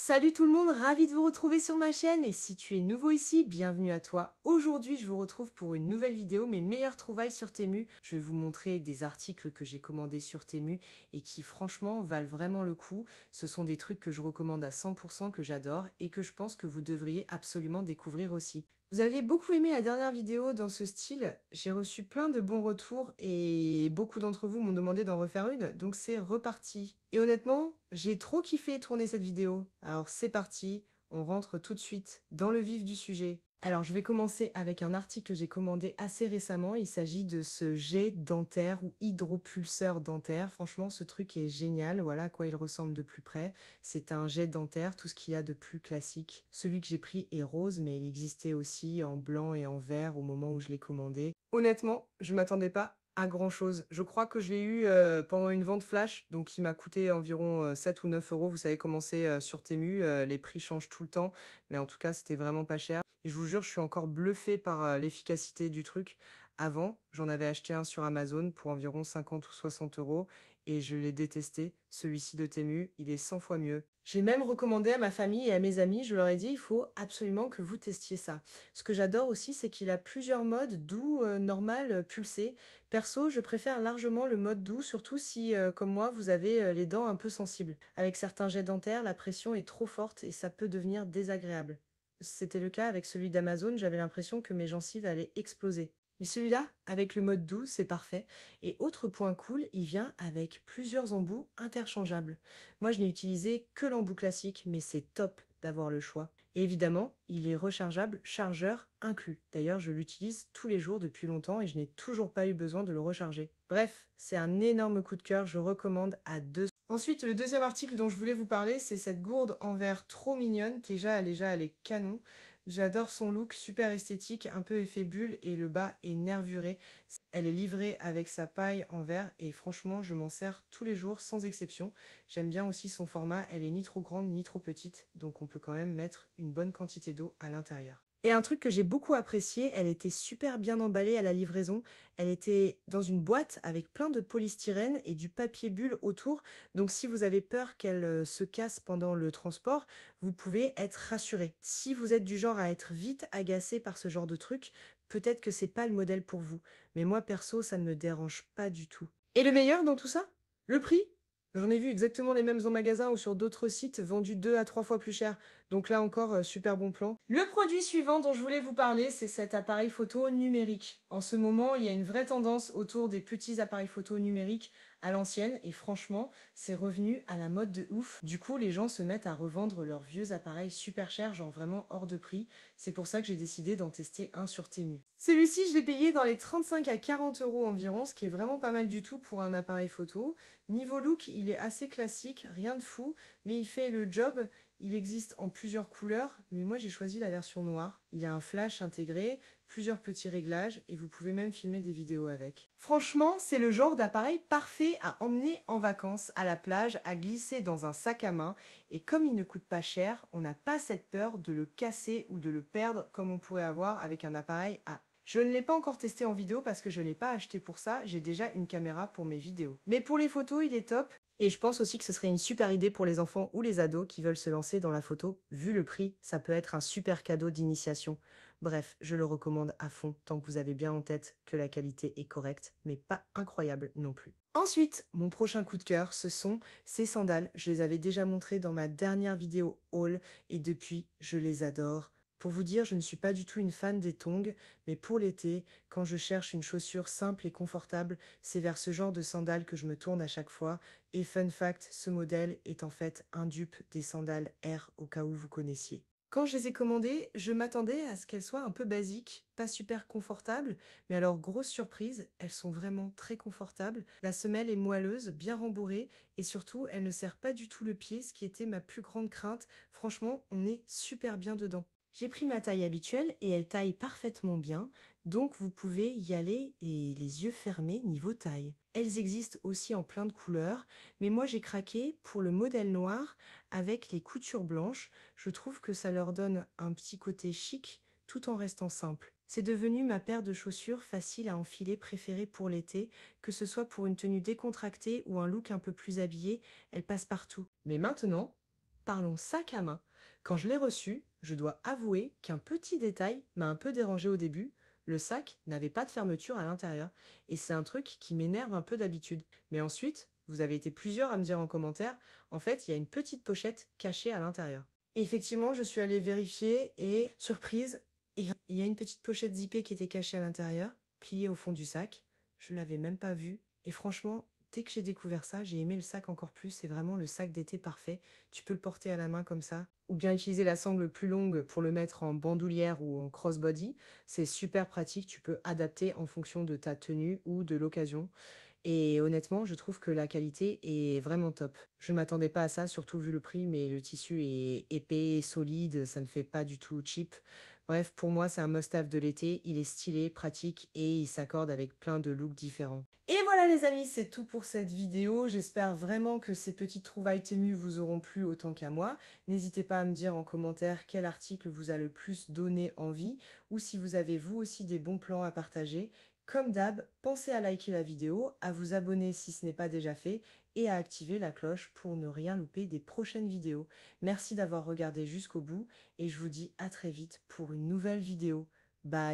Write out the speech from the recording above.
Salut tout le monde, ravi de vous retrouver sur ma chaîne et si tu es nouveau ici, bienvenue à toi. Aujourd'hui, je vous retrouve pour une nouvelle vidéo, mes meilleures trouvailles sur Temu. Je vais vous montrer des articles que j'ai commandés sur Temu et qui franchement valent vraiment le coup. Ce sont des trucs que je recommande à 100%, que j'adore et que je pense que vous devriez absolument découvrir aussi. Vous avez beaucoup aimé la dernière vidéo dans ce style, j'ai reçu plein de bons retours et beaucoup d'entre vous m'ont demandé d'en refaire une, donc c'est reparti. Et honnêtement, j'ai trop kiffé tourner cette vidéo. Alors c'est parti, on rentre tout de suite dans le vif du sujet. Alors je vais commencer avec un article que j'ai commandé assez récemment, il s'agit de ce jet dentaire ou hydropulseur dentaire. Franchement ce truc est génial, voilà à quoi il ressemble de plus près. C'est un jet dentaire, tout ce qu'il y a de plus classique. Celui que j'ai pris est rose, mais il existait aussi en blanc et en vert au moment où je l'ai commandé. Honnêtement, je m'attendais pas à grand chose. Je crois que je l'ai eu pendant une vente flash, donc il m'a coûté environ 7 ou 9 euros. Vous savez comment c'est sur Temu, les prix changent tout le temps, mais en tout cas c'était vraiment pas cher. Et je vous jure, je suis encore bluffé par l'efficacité du truc. Avant, j'en avais acheté un sur Amazon pour environ 50 ou 60 euros et je l'ai détesté. Celui-ci de Temu, il est 100 fois mieux. J'ai même recommandé à ma famille et à mes amis, je leur ai dit, il faut absolument que vous testiez ça. Ce que j'adore aussi, c'est qu'il a plusieurs modes, doux, normal, pulsé. Perso, je préfère largement le mode doux, surtout si, comme moi, vous avez les dents un peu sensibles. Avec certains jets dentaires, la pression est trop forte et ça peut devenir désagréable. C'était le cas avec celui d'Amazon, j'avais l'impression que mes gencives allaient exploser. Mais celui-là, avec le mode doux, c'est parfait. Et autre point cool, il vient avec plusieurs embouts interchangeables. Moi, je n'ai utilisé que l'embout classique, mais c'est top d'avoir le choix. Et évidemment, il est rechargeable, chargeur inclus. D'ailleurs, je l'utilise tous les jours depuis longtemps et je n'ai toujours pas eu besoin de le recharger. Bref, c'est un énorme coup de cœur, je recommande à 2. Ensuite, le deuxième article dont je voulais vous parler, c'est cette gourde en verre trop mignonne. Déjà, elle est canon. J'adore son look, super esthétique, un peu effet bulle et le bas est nervuré. Elle est livrée avec sa paille en verre et franchement, je m'en sers tous les jours sans exception. J'aime bien aussi son format, elle est ni trop grande ni trop petite, donc on peut quand même mettre une bonne quantité d'eau à l'intérieur. Et un truc que j'ai beaucoup apprécié, elle était super bien emballée à la livraison. Elle était dans une boîte avec plein de polystyrène et du papier bulle autour. Donc si vous avez peur qu'elle se casse pendant le transport, vous pouvez être rassuré. Si vous êtes du genre à être vite agacé par ce genre de truc, peut-être que c'est pas le modèle pour vous. Mais moi perso, ça ne me dérange pas du tout. Et le meilleur dans tout ça? Le prix? J'en ai vu exactement les mêmes en magasin ou sur d'autres sites vendus 2 à 3 fois plus cher. Donc là encore, super bon plan. Le produit suivant dont je voulais vous parler, c'est cet appareil photo numérique. En ce moment, il y a une vraie tendance autour des petits appareils photo numériques à l'ancienne et franchement, c'est revenu à la mode de ouf. Du coup, les gens se mettent à revendre leurs vieux appareils super chers, genre vraiment hors de prix. C'est pour ça que j'ai décidé d'en tester un sur Temu. Celui-ci, je l'ai payé dans les 35 à 40 euros environ, ce qui est vraiment pas mal du tout pour un appareil photo. Niveau look, il est assez classique, rien de fou, mais il fait le job. Il existe en plusieurs couleurs, mais moi j'ai choisi la version noire. Il y a un flash intégré, plusieurs petits réglages, et vous pouvez même filmer des vidéos avec. Franchement, c'est le genre d'appareil parfait à emmener en vacances, à la plage, à glisser dans un sac à main, et comme il ne coûte pas cher, on n'a pas cette peur de le casser ou de le perdre comme on pourrait avoir avec un appareil à. Je ne l'ai pas encore testé en vidéo parce que je ne l'ai pas acheté pour ça, j'ai déjà une caméra pour mes vidéos. Mais pour les photos, il est top. Et je pense aussi que ce serait une super idée pour les enfants ou les ados qui veulent se lancer dans la photo. Vu le prix, ça peut être un super cadeau d'initiation. Bref, je le recommande à fond tant que vous avez bien en tête que la qualité est correcte, mais pas incroyable non plus. Ensuite, mon prochain coup de cœur, ce sont ces sandales. Je les avais déjà montrées dans ma dernière vidéo haul et depuis, je les adore. Pour vous dire, je ne suis pas du tout une fan des tongs, mais pour l'été, quand je cherche une chaussure simple et confortable, c'est vers ce genre de sandales que je me tourne à chaque fois. Et fun fact, ce modèle est en fait un dupe des sandales Air au cas où vous connaissiez. Quand je les ai commandées, je m'attendais à ce qu'elles soient un peu basiques, pas super confortables, mais alors grosse surprise, elles sont vraiment très confortables. La semelle est moelleuse, bien rembourrée, et surtout, elle ne serre pas du tout le pied, ce qui était ma plus grande crainte. Franchement, on est super bien dedans. J'ai pris ma taille habituelle et elle taille parfaitement bien, donc vous pouvez y aller et les yeux fermés niveau taille. Elles existent aussi en plein de couleurs, mais moi j'ai craqué pour le modèle noir avec les coutures blanches. Je trouve que ça leur donne un petit côté chic tout en restant simple. C'est devenu ma paire de chaussures facile à enfiler préférée pour l'été, que ce soit pour une tenue décontractée ou un look un peu plus habillé, elle passe partout. Mais maintenant, Parlons sac à main. Quand je l'ai reçu, je dois avouer qu'un petit détail m'a un peu dérangé au début. Le sac n'avait pas de fermeture à l'intérieur. Et c'est un truc qui m'énerve un peu d'habitude. Mais ensuite, vous avez été plusieurs à me dire en commentaire, en fait, il y a une petite pochette cachée à l'intérieur. Et effectivement, je suis allée vérifier et, surprise, il y a une petite pochette zippée qui était cachée à l'intérieur, pliée au fond du sac. Je l'avais même pas vue. Et franchement, dès que j'ai découvert ça, j'ai aimé le sac encore plus. C'est vraiment le sac d'été parfait. Tu peux le porter à la main comme ça, ou bien utiliser la sangle plus longue pour le mettre en bandoulière ou en crossbody. C'est super pratique, tu peux adapter en fonction de ta tenue ou de l'occasion. Et honnêtement, je trouve que la qualité est vraiment top. Je ne m'attendais pas à ça, surtout vu le prix, mais le tissu est épais, solide, ça ne fait pas du tout cheap. Bref, pour moi, c'est un must-have de l'été. Il est stylé, pratique et il s'accorde avec plein de looks différents. Et voilà les amis, c'est tout pour cette vidéo. J'espère vraiment que ces petites trouvailles Temu vous auront plu autant qu'à moi. N'hésitez pas à me dire en commentaire quel article vous a le plus donné envie ou si vous avez vous aussi des bons plans à partager. Comme d'hab, pensez à liker la vidéo, à vous abonner si ce n'est pas déjà fait et à activer la cloche pour ne rien louper des prochaines vidéos. Merci d'avoir regardé jusqu'au bout et je vous dis à très vite pour une nouvelle vidéo. Bye!